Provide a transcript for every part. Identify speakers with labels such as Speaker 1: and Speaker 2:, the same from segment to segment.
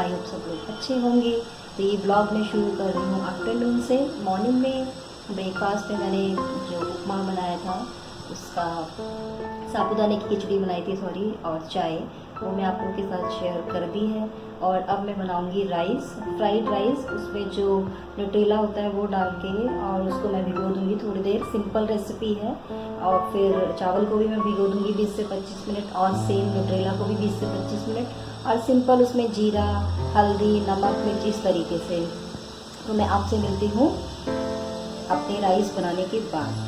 Speaker 1: आई hope सब लोग अच्छे होंगे। तो ये ब्लॉग मैं शुरू कर रही हूँ आफ्टरनून से। मॉर्निंग में ब्रेकफास्ट में मैंने जो उपमा बनाया था उसका साबूदाने की खिचड़ी बनाई थी सॉरी, और चाय, वो मैं आप लोगों के साथ शेयर कर दी है। और अब मैं बनाऊंगी राइस, फ्राइड राइस। उसमें जो न्यूट्रेला होता है वो डाल के और उसको मैं भिगो दूंगी थोड़ी देर। सिंपल रेसिपी है। और फिर चावल को भी मैं भिगो दूंगी 20 से 25 मिनट, और सेम न्यूट्रेला को भी 20 से 25 मिनट, और सिंपल उसमें जीरा, हल्दी, नमक, मिर्च इस तरीके से। तो मैं आपसे मिलती हूँ अपने राइस बनाने के बाद।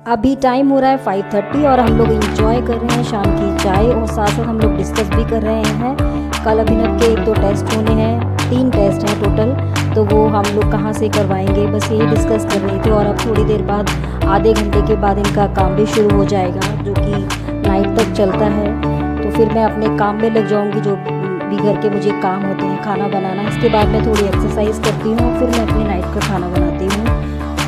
Speaker 1: अभी टाइम हो रहा है 5:30 और हम लोग इंजॉय कर रहे हैं शाम की चाय, और साथ साथ हम लोग डिस्कस भी कर रहे हैं। कल अभिनव के 1-2 टेस्ट होने हैं, 3 टेस्ट हैं टोटल, तो वो हम लोग कहाँ से करवाएंगे, बस यही डिस्कस कर रही थी। और अब थोड़ी देर बाद, आधे घंटे के बाद इनका काम भी शुरू हो जाएगा, जो कि नाइट तक चलता है। तो फिर मैं अपने काम में लग जाऊँगी, जो भी घर के मुझे काम होते हैं, खाना बनाना। इसके बाद मैं थोड़ी एक्सरसाइज करती हूँ, फिर मैं अपने नाइट का खाना बनाती हूँ।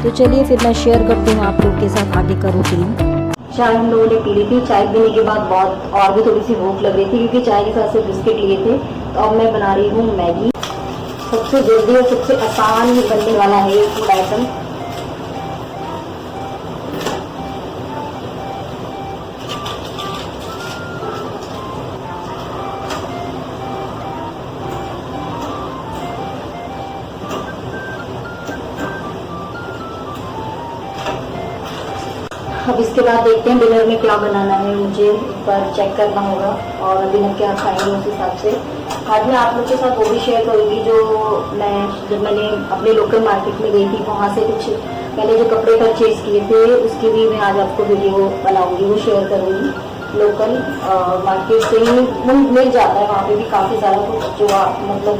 Speaker 1: तो चलिए फिर मैं शेयर करती हूँ आप लोग के साथ आगे का रूटीन। चाय हम लोगों ने पी ली थी। चाय पीने के बाद बहुत और भी थोड़ी सी भूख लग रही थी, क्योंकि चाय के साथ से बिस्किट लिए थे। तो अब मैं बना रही हूँ मैगी। सबसे जल्दी और सबसे आसान बनने वाला है ये फूड आइटम। अब इसके बाद देखते हैं डिनर में क्या बनाना है, मुझे एक बार चेक करना होगा, और अभिनव क्या खाएंगे उस हिसाब से। आज मैं आप लोग के साथ वो भी शेयर करूँगी जो जब मैंने अपने लोकल मार्केट में गई थी, वहाँ से कुछ मैंने जो कपड़े परचेज किए थे उसकी भी मैं आज आपको वीडियो बनाऊँगी, वो शेयर करूँगी। लोकल मार्केट से ही मिल जाता है, वहाँ पे भी काफ़ी सारा कुछ जो आप मतलब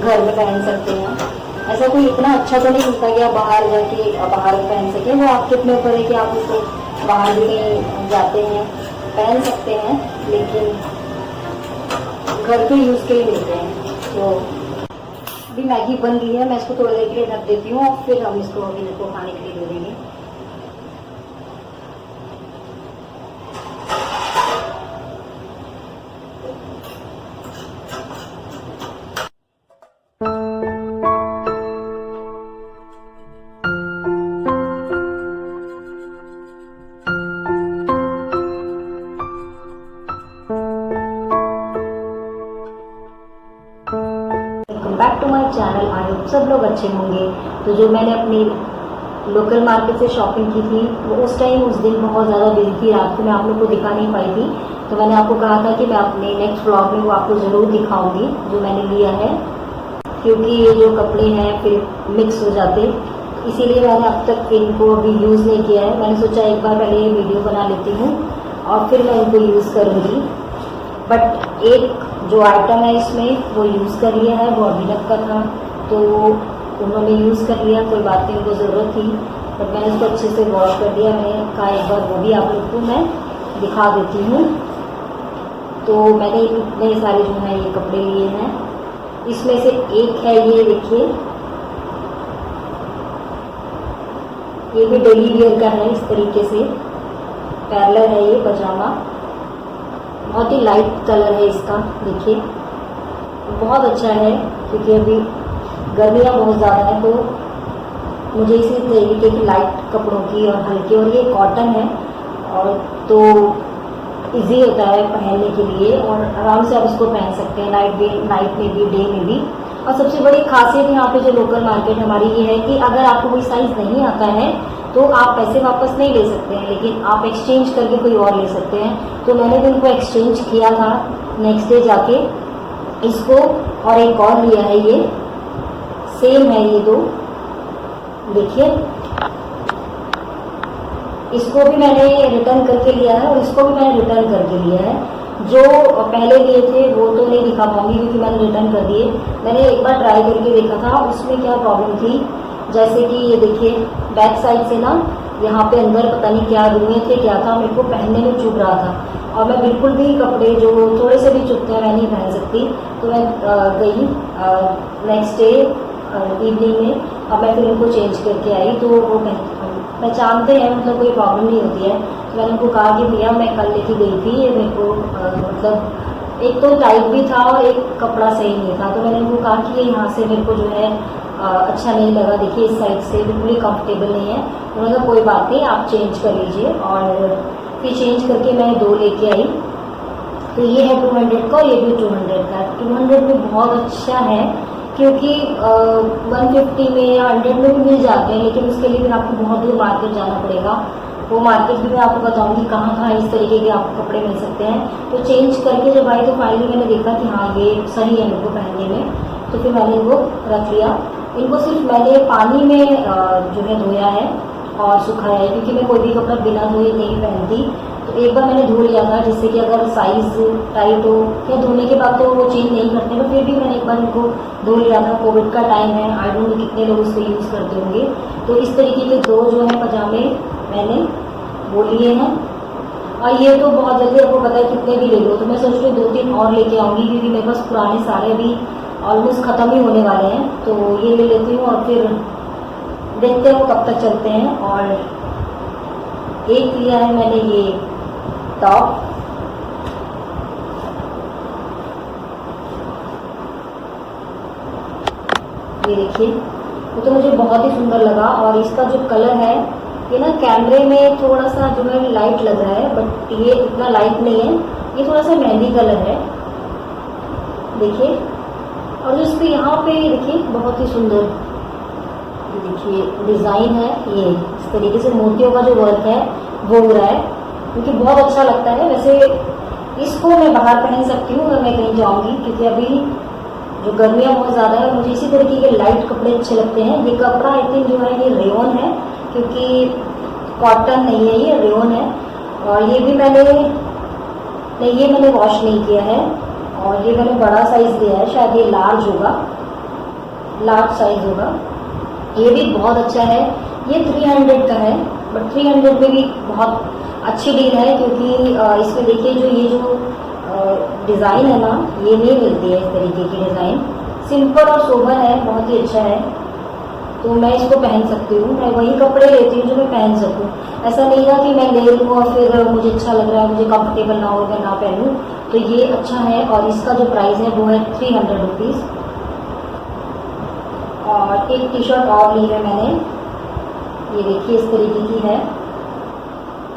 Speaker 1: घर में पहन सकते हैं। ऐसा कोई इतना अच्छा तो नहीं मिलता कि आप बाहर जाके बाहर पहन सकें, वो आपके अपने ऊपर है कि आप उसको बाहर भी नहीं जाते हैं पहन सकते हैं, लेकिन घर के यूज़ के लिए मिलते हैं। तो अभी मैगी बन गई है, मैं इसको थोड़ी देर के लिए ढक देती हूँ, और फिर हम इसको अभी इसको खाने के लिए दे देंगे। Back to my channel. I hope सब लोग अच्छे होंगे। तो जो मैंने अपनी लोकल मार्केट से शॉपिंग की थी, वो उस दिन बहुत ज़्यादा बिजी थी, रात को मैं आप लोग को दिखा नहीं पाई थी। तो मैंने आपको कहा था कि मैं अपने नेक्स्ट व्लॉग में वो आपको ज़रूर दिखाऊंगी जो मैंने लिया है, क्योंकि ये जो कपड़े हैं फिर मिक्स हो जाते, इसीलिए मैंने अब तक इनको अभी यूज़ नहीं किया है। मैंने सोचा एक बार पहले ये वीडियो बना लेती हूँ और फिर मैं इनको यूज़ करूँगी। बट एक जो आइटम है इसमें वो यूज़ कर लिया है, वो अभिनव का था, तो उन्होंने यूज़ कर लिया, कोई बात नहीं, उनको ज़रूरत थी, बट मैंने उसको अच्छे से वॉश कर दिया। मैंने कहा एक बार वो भी आप लोग को मैं दिखा देती हूँ। तो मैंने इतने सारे जो हैं ये कपड़े लिए हैं, इसमें से एक है ये देखिए, ये भी डेली वियर का है, इस तरीके से पैरेलल है ये पजामा, बहुत ही लाइट कलर है इसका, देखिए बहुत अच्छा है, क्योंकि अभी गर्मियाँ बहुत ज़्यादा है, तो मुझे इसी तरीके की लाइट कपड़ों की और हल्के, और ये कॉटन है, और तो इजी होता है पहनने के लिए, और आराम से आप इसको पहन सकते हैं नाइट में भी डे में भी। और सबसे बड़ी खासियत यहाँ पे जो लोकल मार्केट हमारी ये है कि अगर आपको कोई साइज़ नहीं आता है तो आप पैसे वापस नहीं ले सकते हैं, लेकिन आप एक्सचेंज करके कोई और ले सकते हैं। तो मैंने भी इनको एक्सचेंज किया था नेक्स्ट डे जाके इसको, और एक और लिया है, ये सेम है ये दो, देखिए इसको भी मैंने रिटर्न करके लिया है और इसको भी मैंने रिटर्न करके लिया है। जो पहले लिए थे वो तो नहीं दिखा पाऊंगी क्योंकि मैंने रिटर्न कर दिए। मैंने एक बार ट्राई करके देखा था, उसमें क्या प्रॉब्लम थी, जैसे कि ये देखिए बैक साइड से ना यहाँ पे अंदर पता नहीं क्या रुए थे क्या था, मेरे को पहनने में चुभ रहा था और मैं बिल्कुल भी कपड़े जो थोड़े से भी चुभते हैं मैं नहीं पहन सकती। तो मैं गई नेक्स्ट डे इवनिंग में, अब मैं फिर उनको चेंज करके आई तो वो पहचानते हैं, मतलब कोई प्रॉब्लम नहीं होती है। तो मैंने उनको कहा कि भैया मैं कल लेके गई थी, ये मेरे को मतलब एक तो टाइट भी था और एक कपड़ा सही नहीं था। तो मैंने उनको कहा कि ये यहाँ से मेरे को जो है अच्छा नहीं लगा, देखिए इस साइड से बिल्कुल ही कंफर्टेबल नहीं है। उन्होंने कहा कोई बात नहीं, आप चेंज कर लीजिए, और फिर चेंज करके मैं 2 लेके आई। तो ये है 200 का, ये भी 200 का। 200 में बहुत अच्छा है क्योंकि 150 में या 100 में भी मिल जाते हैं, लेकिन उसके लिए फिर आपको बहुत दूर मार्केट जाना पड़ेगा। वो मार्केट भी मैं आपको बताऊंगी कहाँ कहाँ इस तरीके के आपको कपड़े मिल सकते हैं। तो चेंज करके जब आई तो फाइनली मैंने देखा कि हाँ ये सही है मेरे को पहनने में, तो फिर मैंने इनको रख लिया। इनको सिर्फ मैंने पानी में जो है धोया है और सुखाया है, क्योंकि मैं कोई भी कपड़ा बिना धोए नहीं पहनती। तो एक बार मैंने धो लिया था, जिससे कि अगर साइज़ टाइट हो या धोने के बाद तो वो चेंज नहीं करते, तो फिर भी मैंने एक बार इनको धो लिया था। कोविड का टाइम है, आई डोंट नो कितने लोग उसको यूज़ करते होंगे। तो इस तरीके के 2 जो है पजामे मैंने वो लिए हैं, और ये तो बहुत जल्दी आपको पता है कितने भी ले लो। तो मैं सोच रही हूँ 2-3 और लेके आऊँगी, क्योंकि मेरे पास पुराने सारे अभी ऑलमोस्ट ख़त्म ही होने वाले हैं। तो ये ले लेती हूँ और फिर देखते हैं वो कब तक चलते हैं। और एक लिया है मैंने ये टॉप, ये देखिए, वो तो मुझे बहुत ही सुंदर लगा। और इसका जो कलर है ये ना कैमरे में थोड़ा सा जो है लाइट लग रहा है, बट ये इतना लाइट नहीं है, ये थोड़ा सा मेहंदी कलर है, देखिए। और जो इस पे यहाँ पे देखिए बहुत ही सुंदर, ये देखिए डिज़ाइन है, ये इस तरीके से मोतियों का जो वर्क है वो हो रहा है, क्योंकि बहुत अच्छा लगता है। वैसे इसको मैं बाहर पहन सकती हूँ अगर मैं कहीं जाऊँगी, क्योंकि अभी जो गर्मियाँ बहुत ज़्यादा है, मुझे इसी तरीके के लाइट कपड़े अच्छे लगते हैं। ये कपड़ा आई थिंक जो है ये रेयन है, क्योंकि कॉटन नहीं है, ये रेयन है। और ये भी मैंने नहीं, ये मैंने वॉश नहीं किया है, और ये मैंने बड़ा साइज़ लिया है, शायद ये लार्ज होगा, लार्ज साइज़ होगा। ये भी बहुत अच्छा है, ये 300 का है, बट 300 में भी बहुत अच्छी डील है, क्योंकि इसमें देखिए जो ये जो डिज़ाइन है ना, ये नहीं मिलती है इस तरीके की डिज़ाइन, सिंपल और सोबर है, बहुत ही अच्छा है। तो मैं इसको पहन सकती हूँ, मैं वही कपड़े लेती हूँ जो मैं पहन सकूँ। ऐसा नहीं ना कि मैं ले लूँ और फिर मुझे अच्छा लग रहा है, मुझे कंफर्टेबल ना हो, मैं ना पहनूँ। तो ये अच्छा है, और इसका जो प्राइस है वो है 300 रुपीज़। और एक टी शर्ट और ली है मैंने, ये देखिए इस तरीके की है,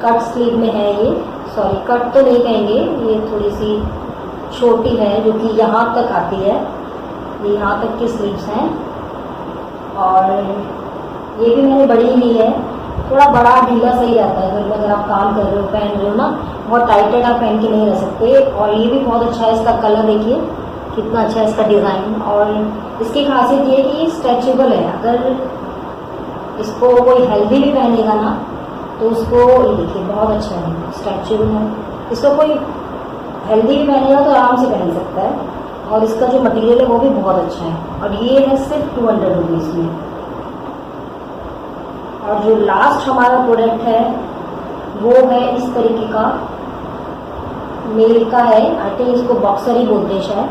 Speaker 1: कट स्लीव में है ये, सॉरी कट तो नहीं कहेंगे, ये थोड़ी सी छोटी है जो कि यहाँ तक आती है, ये यहाँ तक की स्लीव्स हैं। और ये भी मैंने बड़ी ली है, थोड़ा बड़ा ढीला सही रहता है घर में, अगर आप काम कर रहे हो पहन रहे हो ना, बहुत टाइटेड आप पहन के नहीं रह सकते। और ये भी बहुत अच्छा है, इसका कलर देखिए कितना अच्छा है, इसका डिज़ाइन। और इसकी खासियत ये है कि स्ट्रेचेबल है, अगर इसको कोई हेल्दी भी पहनेगा ना तो उसको, ये देखिए बहुत अच्छा है, स्ट्रेचेबल है, इसको कोई हेल्दी भी पहनेगा तो आराम से पहन सकता है। और इसका जो मटेरियल है वो भी बहुत अच्छा है, और ये है सिर्फ 200 रुपीज़ में। और जो लास्ट हमारा प्रोडक्ट है वो है इस तरीके का, मेल का है, आई थिंक इसको बॉक्सर ही बोलते हैं शायद।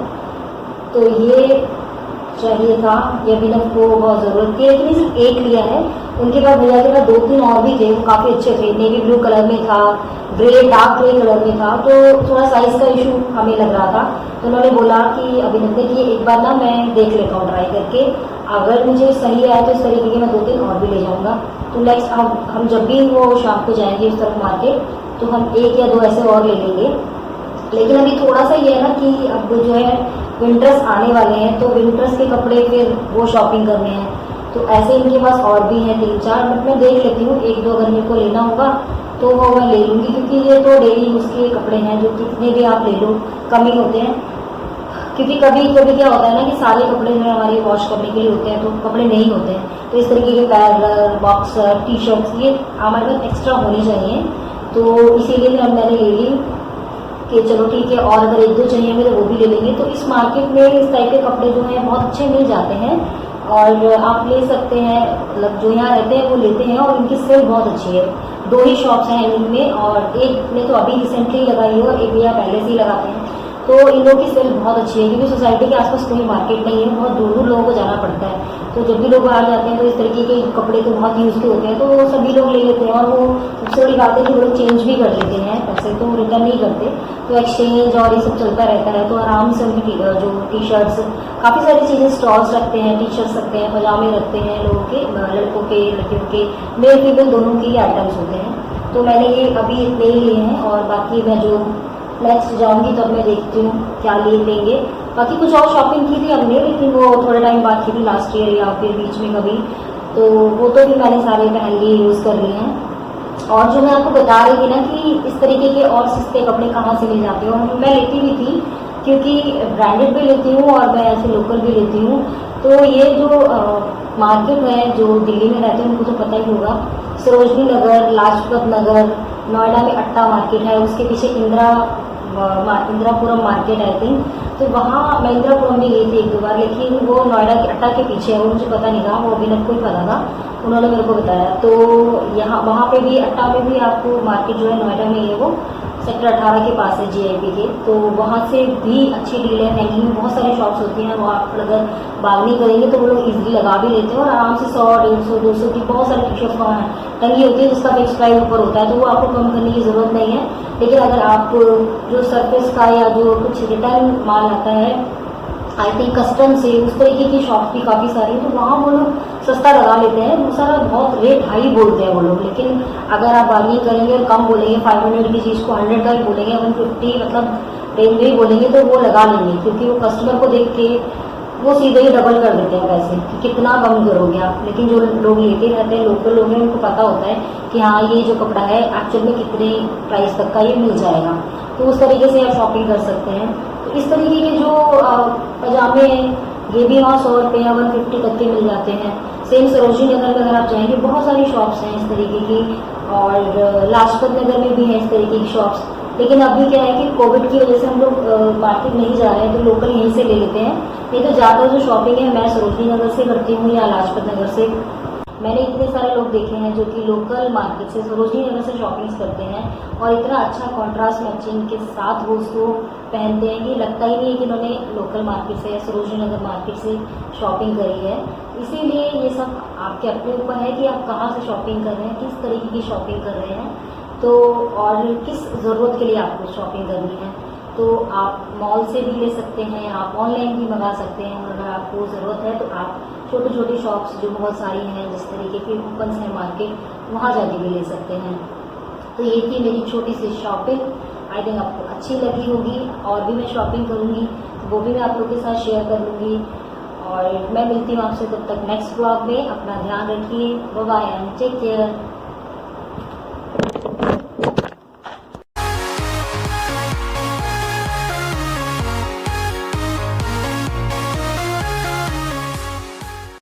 Speaker 1: तो ये चाहिए था, ये अभिनव को बहुत ज़रूरत थी, लेकिन सिर्फ एक लिया है। उनके पास भैया के पास 2-3 और भी थे, वो काफ़ी अच्छे थे, नेवी ब्लू कलर में था, ग्रे डार्क ग्रे कलर में था, तो थोड़ा साइज़ का इशू हमें लग रहा था। तो उन्होंने बोला कि अभिनव ने कि एक बार ना मैं देख लेता हूँ ट्राई करके, अगर मुझे सही आया तो इस तरीके के मैं 2-3 और भी ले जाऊँगा। तो नेक्स्ट हम जब भी वो शाम को जाएंगे उस तरफ मार्केट, तो हम 1 या 2 ऐसे और ले लेंगे। लेकिन अभी थोड़ा सा ये है ना कि अब जो है विंटर्स आने वाले हैं, तो विंटर्स के कपड़े फिर वो शॉपिंग करने हैं, तो ऐसे इनके पास और भी हैं 3-4, बट मैं देख लेती हूँ 1-2 अगर मेरे को लेना होगा तो वो मैं ले लूँगी, क्योंकि ये तो डेली यूज़ के कपड़े हैं, जो कितने भी आप ले लो कम ही होते हैं। क्योंकि कभी कभी क्या होता है ना कि सारे कपड़े जो हमारे वॉश करने के लिए होते हैं, तो कपड़े नहीं होते हैं, तो इस तरीके के पैरलर, बॉक्सर, टी शर्ट्स ये हमारे पास एक्स्ट्रा होनी चाहिए। तो इसीलिए मैंने ले ली। कि चलो ठीक है, और अगर एक दो चाहिए हमें तो वो भी ले लेंगे। तो इस मार्केट में इस टाइप के कपड़े जो हैं बहुत अच्छे मिल जाते हैं और आप ले सकते हैं, मतलब जो यहाँ रहते हैं वो लेते हैं और इनकी सेल बहुत अच्छी है। 2 ही शॉप्स हैं इनमें और एक ने तो अभी रिसेंटली लगाई है और एक भैया पहले से ही लगाते हैं। तो इन लोगों की सेल बहुत अच्छी है क्योंकि सोसाइटी के आसपास कोई मार्केट नहीं है, बहुत दूर दूर लोगों को जाना पड़ता है। तो जब भी लोग बाहर जाते हैं तो इस तरीके के कपड़े तो बहुत यूज़ के होते हैं, तो वो सभी लोग ले लेते हैं। और वो सबसे बड़ी बात है कि वो लोग चेंज भी कर लेते हैं, पैसे तो रिटर्न नहीं करते, तो एक्सचेंज और ये सब चलता रहता है। तो आराम से उनकी जो टी शर्ट्स, काफ़ी सारी चीज़ें स्टॉल्स रखते हैं, टी शर्ट्स रखते हैं, पजामे रखते हैं लोगों के, लड़कों के लड़कियों के, मेल फीमेल दोनों के आइटम्स होते हैं। तो मैंने ये अभी इतने ही लिए हैं और बाकी मैं जो नेक्स्ट जाऊंगी तब मैं देखती हूँ क्या लेंगे। बाकी कुछ और शॉपिंग की थी हमने, लेकिन वो थोड़े टाइम बाद की थी, लास्ट ईयर या फिर बीच में कभी, तो वो तो भी मैंने सारे पहन लिए, यूज़ कर लिए हैं। और जो मैं आपको बता रही थी ना कि इस तरीके के और सस्ते कपड़े कहाँ से मिल जाते हैं, और मैं लेती भी थी क्योंकि ब्रांडेड भी लेती हूँ और मैं ऐसे लोकल भी लेती हूँ। तो ये जो मार्केट है, जो दिल्ली में रहते हैं उनको तो पता ही होगा, सरोजनी नगर, लाजपत नगर, नोएडा में अट्टा मार्केट है, उसके पीछे इंदिरापुरम मार्केट आई थिंक। तो वहाँ मैं इंदिरापुरम भी गई थी 1-2 बार, लेकिन वो नोएडा के अट्टा के पीछे है, वो मुझे पता नहीं था, वो अभिनव को ही पता था, उन्होंने मेरे को बताया। तो यहाँ वहाँ पे भी अट्टा में भी आपको मार्केट जो है नोएडा में ही है, वो सेक्टर 18 के पास है GIP के। तो वहाँ से भी अच्छी डील है, हैंगिंग में बहुत सारी शॉप्स होती हैं, वो आप अगर बार्गेनिंग करेंगे तो वो लोग इजीली लगा भी लेते हैं और आराम से 100, 150, 200 की बहुत सारी टी शर्ट्स वहाँ टंगी होती है जिसका फिक्स प्राइस ऊपर होता है, तो वो आपको कम करने की ज़रूरत नहीं है। लेकिन अगर आप जो सरफेस का या जो कुछ रिटर्न माल आता है, आई थिंक कस्टम से, उस तरीके की शॉप भी काफ़ी सारी है, तो वहाँ वो लोग सस्ता लगा लेते हैं। वो सारा बहुत रेट हाई बोलते हैं वो लोग, लेकिन अगर आप बार्गेनिंग करेंगे और कम बोलेंगे, 500 की चीज़ को 100 का ही बोलेंगे, 150 मतलब रेंज में ही बोलेंगे, तो वो लगा लेंगे, क्योंकि वो कस्टमर को देख के वो सीधे ही डबल कर देते हैं पैसे कि कितना कम करोगे आप। लेकिन जो लोग लेते रहते हैं, लोकल लोग हैं, उनको पता होता है कि हाँ ये जो कपड़ा है एक्चुअल में कितने प्राइस तक का ये मिल जाएगा, तो उस तरीके से आप शॉपिंग कर सकते हैं। तो इस तरीके के जो पजामे हैं, ये भी वहाँ 100 रुपये या 150 तक के मिल जाते हैं। सेम सरोजनी नगर में अगर आप जाएंगे, बहुत सारी शॉप्स हैं इस तरीके की, और लाजपत नगर में भी है इस तरीके की शॉप्स। लेकिन अभी क्या है कि कोविड की वजह से हम लोग मार्केट नहीं जा रहे हैं, तो लोकल यहीं से ले लेते हैं। नहीं तो ज़्यादातर जो शॉपिंग है मैं सरोजनी नगर से करती हूँ या लाजपत नगर से। मैंने इतने सारे लोग देखे हैं जो कि लोकल मार्केट से, सरोजनी नगर से शॉपिंग्स करते हैं और इतना अच्छा कॉन्ट्रास्ट मैचिंग के साथ वो उसको पहनते हैं कि लगता ही नहीं है कि उन्होंने लोकल मार्केट से या सरोजनी नगर मार्केट से शॉपिंग करी है। इसीलिए ये सब आपके अपने ऊपर है कि आप कहाँ से शॉपिंग कर रहे हैं, किस तरीके की शॉपिंग कर रहे हैं, तो और किस ज़रूरत के लिए आपको शॉपिंग करनी है। तो आप मॉल से भी ले सकते हैं, आप ऑनलाइन भी मंगा सकते हैं, और अगर आपको ज़रूरत है तो आप छोटी छोटी शॉप्स जो बहुत सारी हैं, जिस तरीके के कूपन्स हैं मार्केट, वहाँ जाके भी ले सकते हैं। तो ये थी मेरी छोटी सी शॉपिंग, आई थिंक आपको अच्छी लगी होगी। और भी मैं शॉपिंग करूँगी तो वो भी मैं आप लोगों के साथ शेयर कर लूँगी। और मैं मिलती हूँ आपसे तब तक नेक्स्ट ब्लॉग में। अपना ध्यान रखिए, bye bye and take care.